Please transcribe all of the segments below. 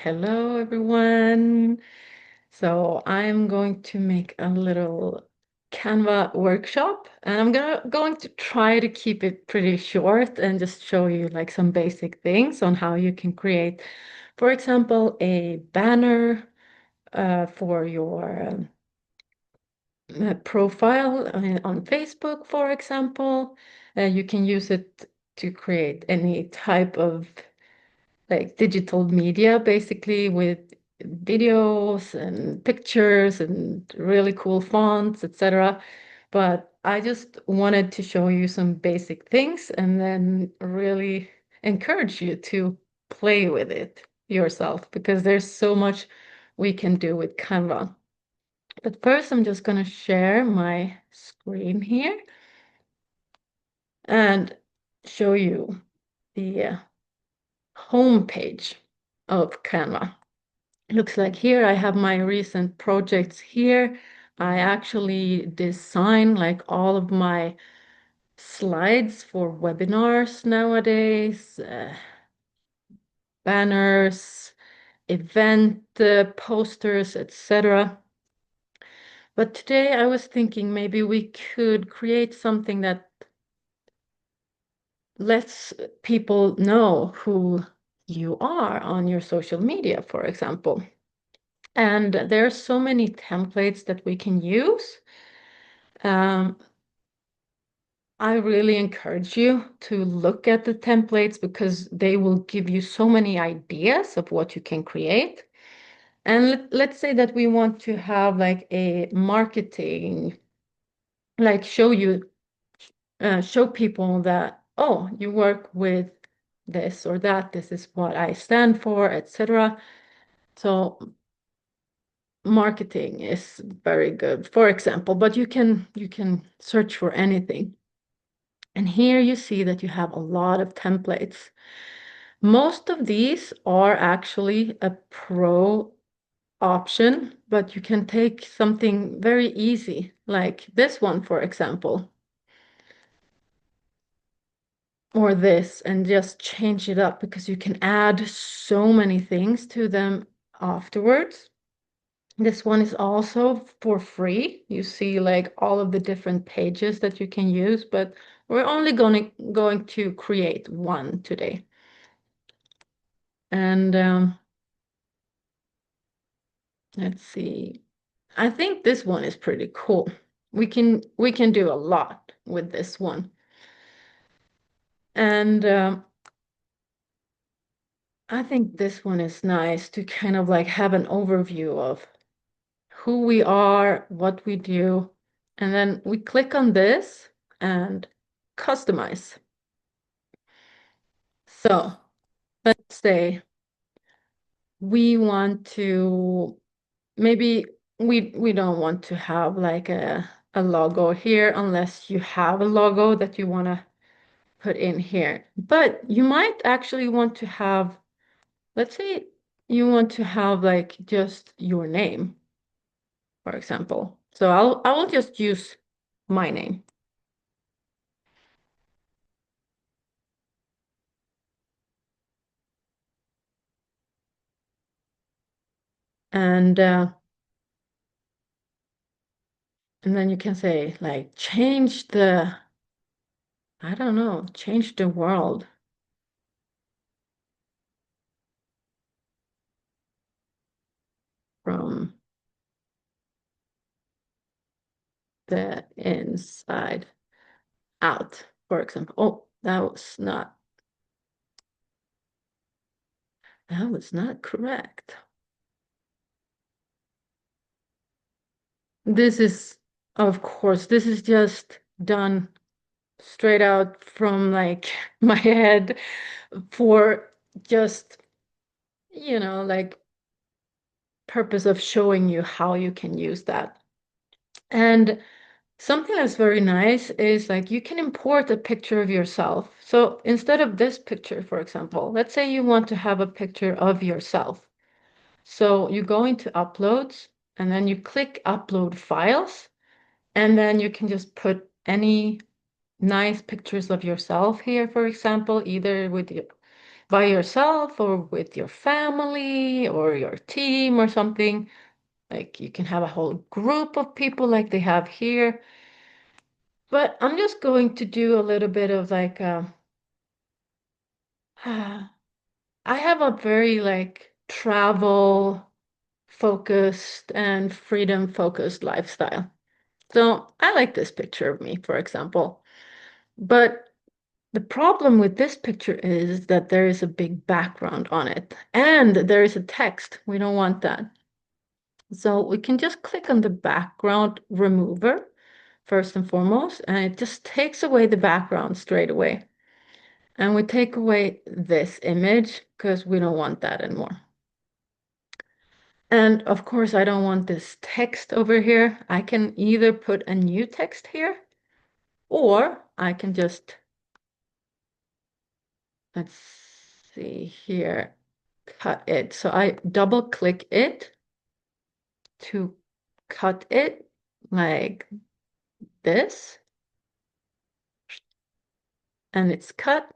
Hello, everyone. So I'm going to make a little Canva workshop, and I'm going to try to keep it pretty short and just show you like some basic things on how you can create, for example, a banner for your profile on Facebook, for example. You can use it to create any type of like digital media, basically with videos and pictures and really cool fonts, etc. But I just wanted to show you some basic things and then really encourage you to play with it yourself because there's so much we can do with Canva. But first, I'm just going to share my screen here and show you the home page of Canva. Looks like here I have my recent projects here. I actually design like all of my slides for webinars nowadays, banners, event posters, etc. But today I was thinking maybe we could create something that lets people know who you are on your social media, for example. And there are so many templates that we can use. Um, I really encourage you to look at the templates because they will give you so many ideas of what you can create. And let's say that we want to have like a marketing, like show people that, oh, you work with this or that, this is what I stand for, etc. So marketing is very good, for example, but you can search for anything. And here you see that you have a lot of templates. Most of these are actually a pro option, but you can take something very easy, like this one, for example, or this, and just change it up because you can add so many things to them afterwards. This one is also for free. You see like all of the different pages that you can use, but we're only going to create one today. And let's see. I think this one is pretty cool. We can do a lot with this one. And I think this one is nice to kind of like have an overview of who we are, what we do, and then we click on this and customize. So let's say we want to maybe we don't want to have like a logo here unless you have a logo that you want to put in here. But you might actually want to have, let's say you want to have like just your name, for example. So I will just use my name. And and then you can say like change the, I don't know, change the world from the inside out, for example. Oh, that was not correct. This is, of course, this is just done straight out from like my head for just, like purpose of showing you how you can use that. And something that's very nice is like you can import a picture of yourself. So instead of this picture, for example, let's say you want to have a picture of yourself. So you go into uploads and then you click upload files, and then you can just put any nice pictures of yourself here, for example, either with by yourself or with your family or your team or something. Like you can have a whole group of people like they have here. But I'm just going to do a little bit of like I have a very like travel focused and freedom focused lifestyle. So I like this picture of me, for example. But the problem with this picture is that there is a big background on it and there is a text. We don't want that. So we can just click on the background remover first and foremost, and it just takes away the background straight away. And we take away this image because we don't want that anymore. And of course, I don't want this text over here. I can either put a new text here, or I can just, let's see here, cut it. So I double click it to cut it like this, and it's cut.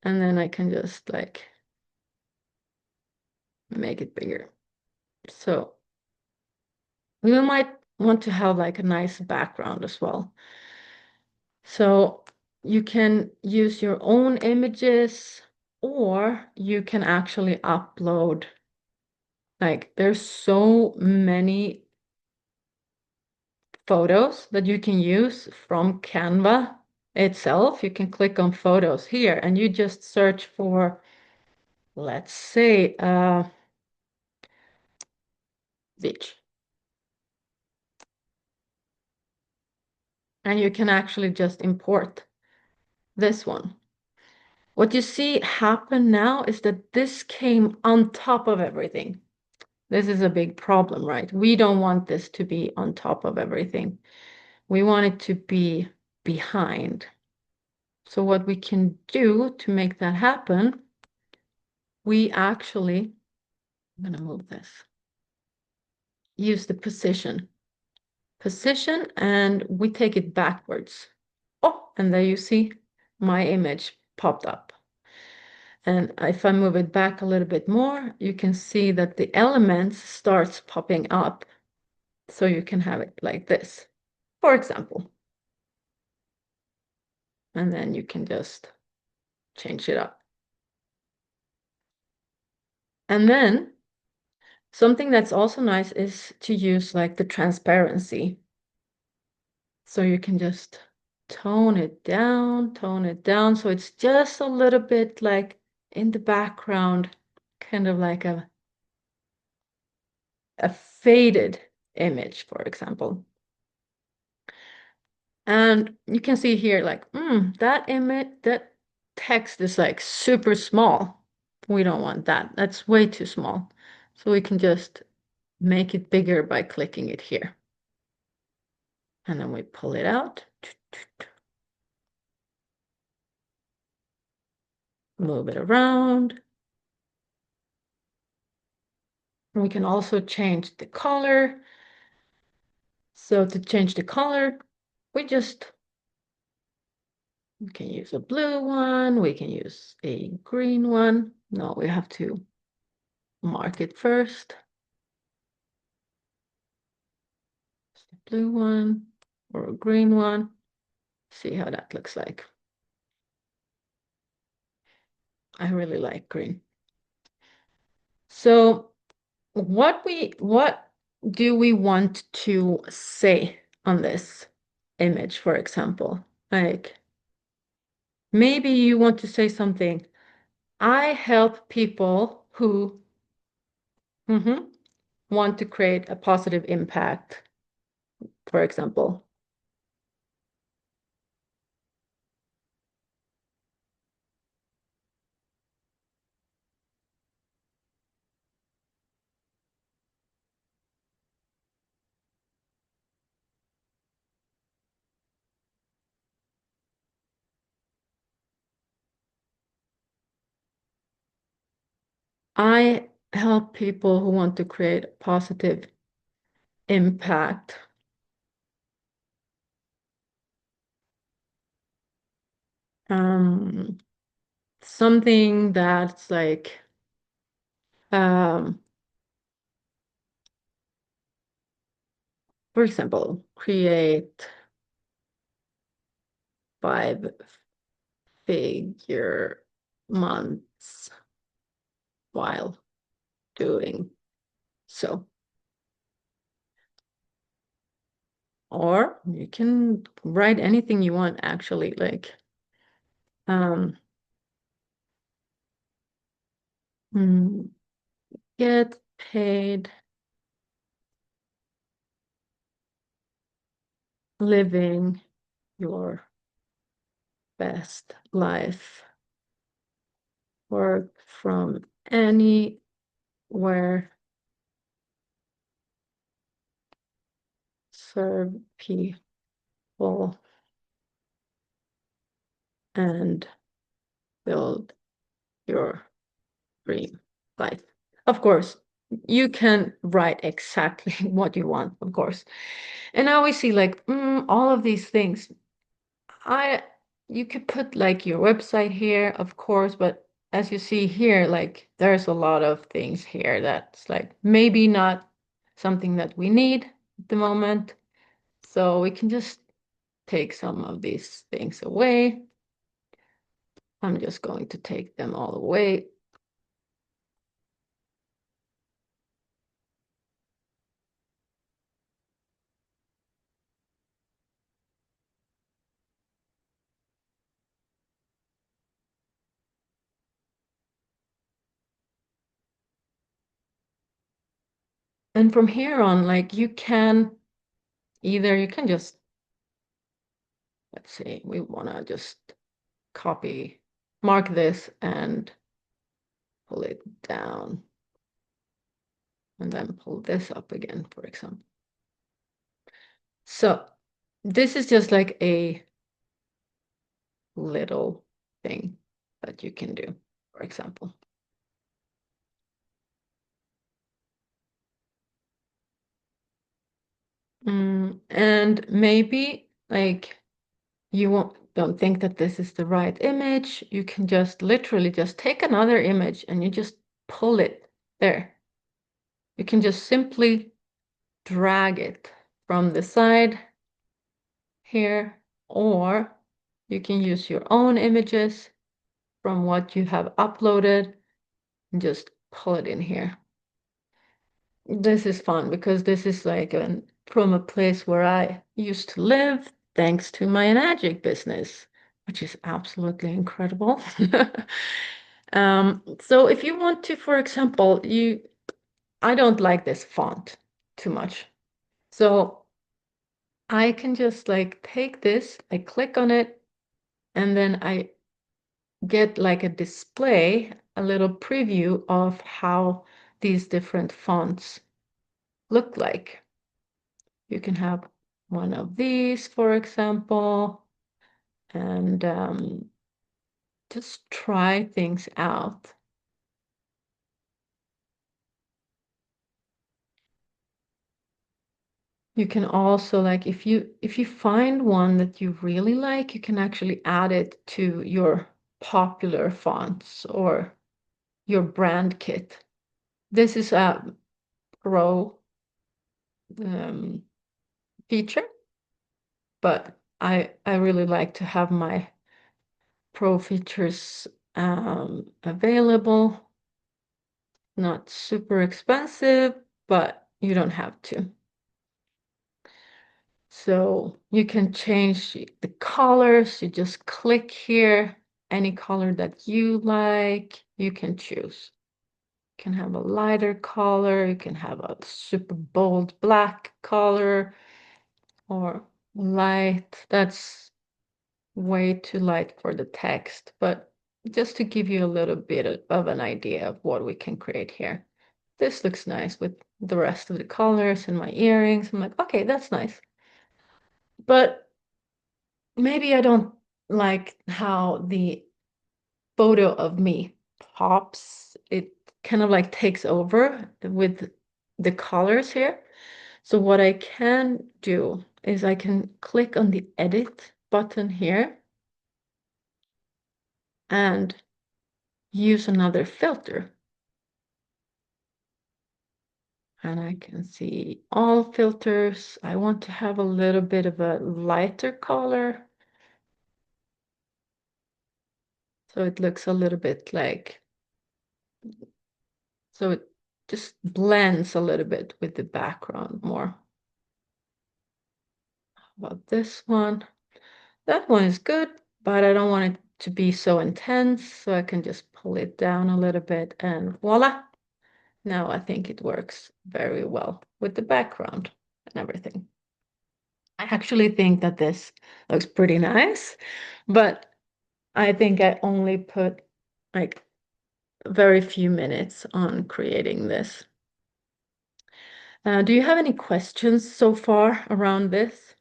And then I can just like make it bigger. So we might want to have like a nice background as well. So you can use your own images or you can actually upload, like there's so many photos that you can use from Canva itself. You can click on photos here and you just search for, let's say, beach. And you can actually just import this one. What you see happen now is that this came on top of everything. This is a big problem, right? We don't want this to be on top of everything. We want it to be behind. So what we can do to make that happen, we actually, I'm going to move this, use the position, and we take it backwards. Oh, and there you see my image popped up. And if I move it back a little bit more, you can see that the elements starts popping up. So you can have it like this, for example. And then you can just change it up. And then something that's also nice is to use like the transparency. So you can just tone it down. So it's just a little bit like in the background, kind of like a faded image, for example. And you can see here like, that image, that text is like super small. We don't want that. That's way too small. So we can just make it bigger by clicking it here. And then we pull it out, move it around. And we can also change the color. So to change the color, we can use a blue one. We can use a green one. No, we have to mark it first. Blue one or a green one. See how that looks like. I really like green. So what do we want to say on this image, for example? Like maybe you want to say something. I help people who want to create a positive impact, for example. I help people who want to create a positive impact. Um, something that's like, um, for example, create 5-figure months while doing so. Or you can write anything you want, actually, like, um, mm, get paid living your best life. Work from anywhere. Serve people and build your dream life. Of course, you can write exactly what you want, of course. And I always see like all of these things. I you could put like your website here, of course, but as you see here, like there's a lot of things here that's like maybe not something that we need at the moment. So we can just take some of these things away. I'm just going to take them all away. And from here on, like you can just, let's see, we want to just copy, mark this and pull it down and then pull this up again, for example. So this is just like a little thing that you can do, for example. And maybe like you don't think that this is the right image, you can just literally just take another image and you just pull it there. You can just simply drag it from the side here, or you can use your own images from what you have uploaded and just pull it in here. This is fun because this is like from a place where I used to live, thanks to my magic business, which is absolutely incredible. So if you want to, for example, I don't like this font too much. So I can just like take this, I click on it, and then I get like a display, a little preview of how these different fonts look like. You can have one of these, for example, and just try things out. You can also like if you find one that you really like, you can actually add it to your popular fonts or your brand kit. This is a pro um, feature, but I really like to have my pro features available. Not super expensive, but you don't have to. So you can change the colors. You just click here, any color that you like, you can choose. You can have a lighter color, you can have a super bold black color, or light. That's way too light for the text, but just to give you a little bit of an idea of what we can create here. This looks nice with the rest of the colors and my earrings. I'm like, okay, that's nice. But maybe I don't like how the photo of me pops. It kind of like takes over with the colors here. So what I can do is I can click on the edit button here and use another filter. And I can see all filters. I want to have a little bit of a lighter color. So it looks a little bit like, so it just blends a little bit with the background more. How about this one? That one is good, but I don't want it to be so intense, so I can just pull it down a little bit and voila. Now I think it works very well with the background and everything. I actually think that this looks pretty nice, but I think I only put like very few minutes on creating this. Do you have any questions so far around this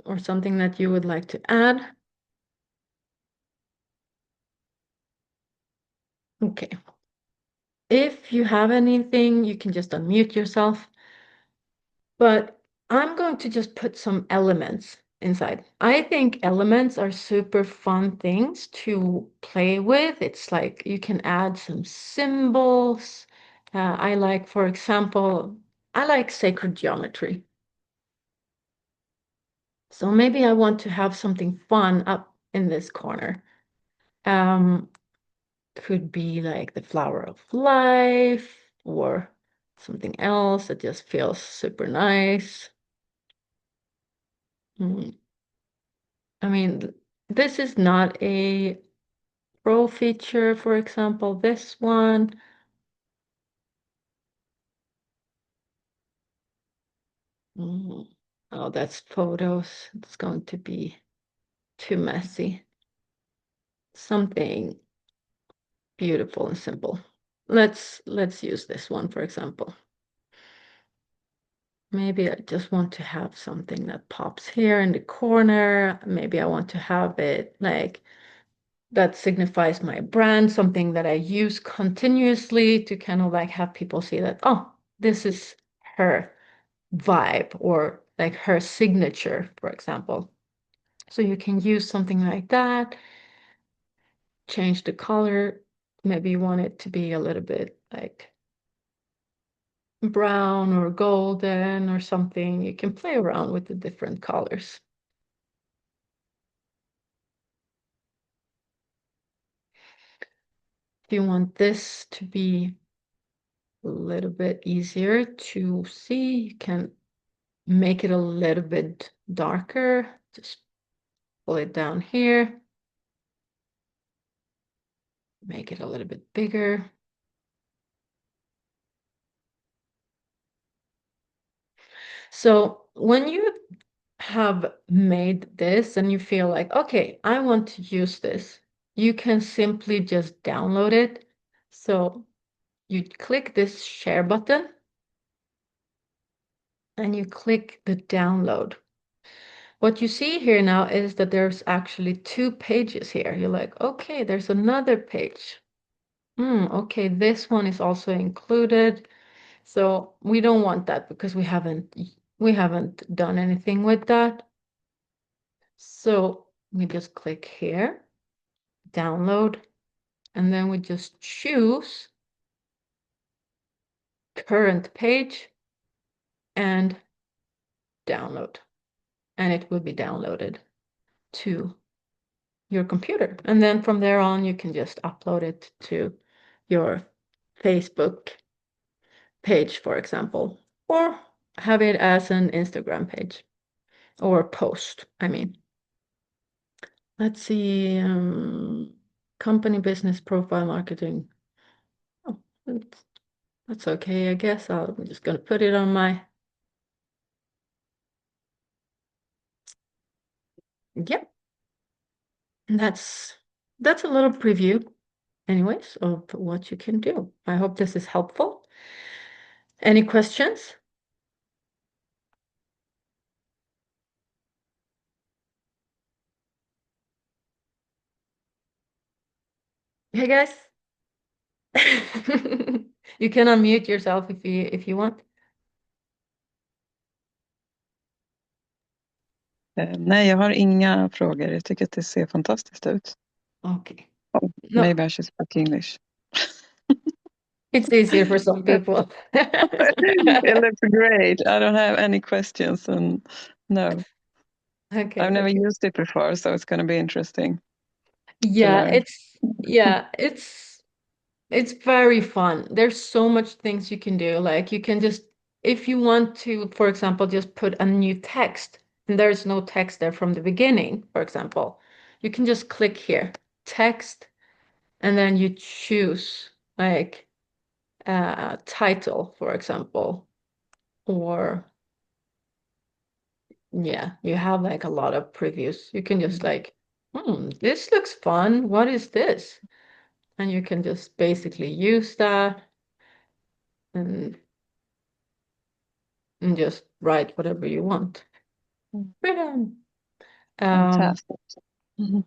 or something that you would like to add? Okay. If you have anything, you can just unmute yourself. But I'm going to just put some elements inside. I think elements are super fun things to play with. It's like you can add some symbols. I like, for example, I like sacred geometry. So maybe I want to have something fun up in this corner. Um, could be like the flower of life or something else that just feels super nice. Mm, I mean, this is not a pro feature, for example, this one. Mm, oh, that's photos. It's going to be too messy. Something beautiful and simple. Let's use this one, for example. Maybe I just want to have something that pops here in the corner. Maybe I want to have it like that signifies my brand, something that I use continuously to kind of like have people see that, oh, this is her vibe or like her signature, for example. So you can use something like that, change the color. Maybe you want it to be a little bit like brown or golden or something. You can play around with the different colors. If you want this to be a little bit easier to see, you can make it a little bit darker. Just pull it down here, make it a little bit bigger. So when you have made this and you feel like, okay, I want to use this, you can simply just download it. So you click this share button and you click the download. What you see here now is that there's actually two pages here. You're like, okay, there's another page. Okay, this one is also included. So we don't want that because we haven't done anything with that. So we just click here, download, and then we just choose current page and download. And it will be downloaded to your computer. And then from there on, you can just upload it to your Facebook page, for example, or have it as an Instagram page or post, I mean. Let's see, company business profile marketing. Oh, that's okay, I guess. I'm just gonna put it on my, yep. And that's a little preview, anyways, of what you can do. I hope this is helpful. Any questions? Hey guys. You can unmute yourself if you want. Nej, jag har inga frågor. Jag tycker att det ser fantastiskt ut. Okay. Oh, No, maybe I should speak English. it's easier for some people. It looks great. I don't have any questions, and no, I've Okay, never okay. used it before, so it's going to be interesting to Yeah, learn. it's very fun. There's so much things you can do. Like you can just, if you want to, for example, just put a new text and there's no text there from the beginning, for example, you can just click here, text, and then you choose like title, for example, or yeah, you have like a lot of previews. You can just like, this looks fun. What is this? And you can just basically use that and just write whatever you want. But, Fantastic. Mhm.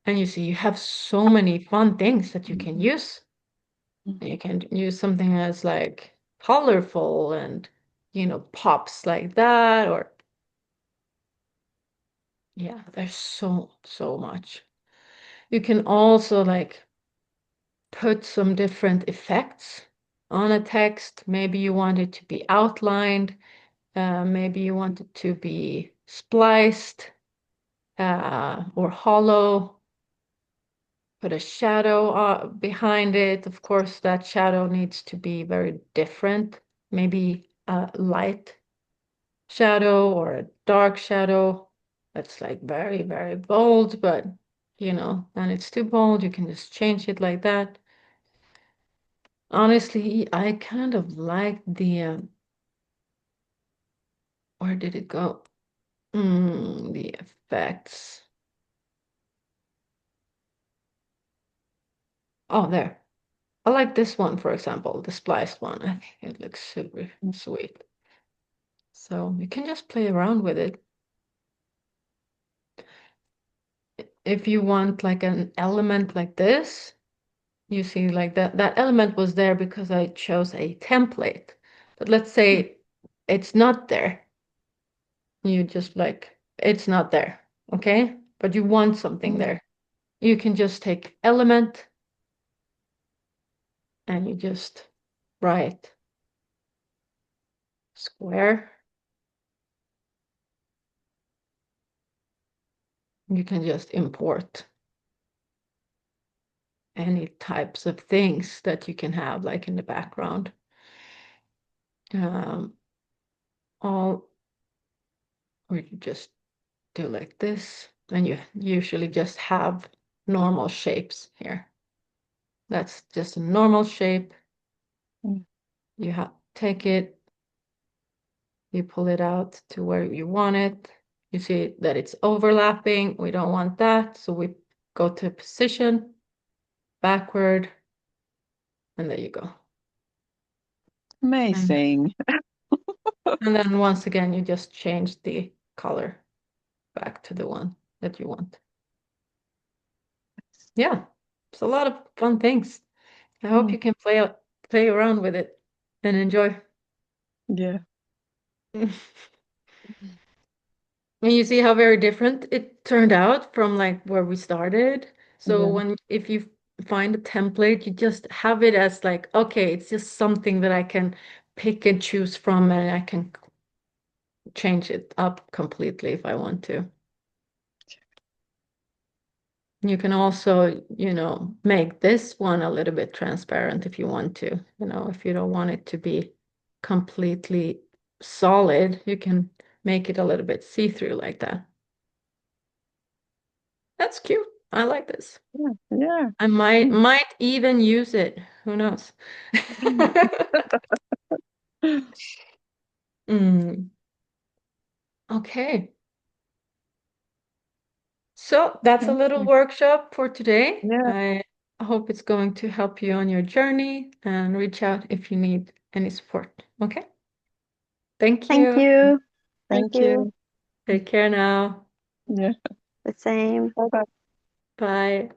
and you see, you have so many fun things that you can use. You can use something that's like colorful and, pops like that, or yeah, there's so much. You can also like put some different effects on a text. Maybe you want it to be outlined, maybe you want it to be spliced, or hollow. Put a shadow behind it. Of course, that shadow needs to be very different. Maybe a light shadow or a dark shadow that's like very, very bold, but then it's too bold. You can just change it like that. Honestly, I kind of like where did it go? The effects. Oh, there. I like this one, for example, the spliced one. I think it looks super sweet. So you can just play around with it. If you want like an element like this, you see like that element was there because I chose a template. But let's say it's not there. You just like, it's not there, okay? But you want something there. You can just take element and you just write square. You can just import any types of things that you can have like in the background. Um, all, or you just do like this, and you usually just have normal shapes here. That's just a normal shape. You have take it, you pull it out to where you want it. You see that it's overlapping. We don't want that, so we go to position, backward, and there you go. And, Amazing. and then once again, you just change the color back to the one that you want. Yeah, it's a lot of fun things. I hope Mm, you can play around with it and enjoy. yeah. And you see how very different it turned out from like where we started. So Yeah. if you find a template, you just have it as like, okay, it's just something that I can pick and choose from, and I can change it up completely if I want to. You can also, make this one a little bit transparent if you want to. If you don't want it to be completely solid, you can make it a little bit see-through like that. That's cute. I like this. Yeah. Yeah. I might even use it. Who knows? Mm, okay. So that's a little Okay. workshop for today. Yeah. I hope it's going to help you on your journey, and reach out if you need any support. Okay. Thank Thank you. you. Thank Thank you. you. Take care now. Yeah. The same. Bye bye. Bye.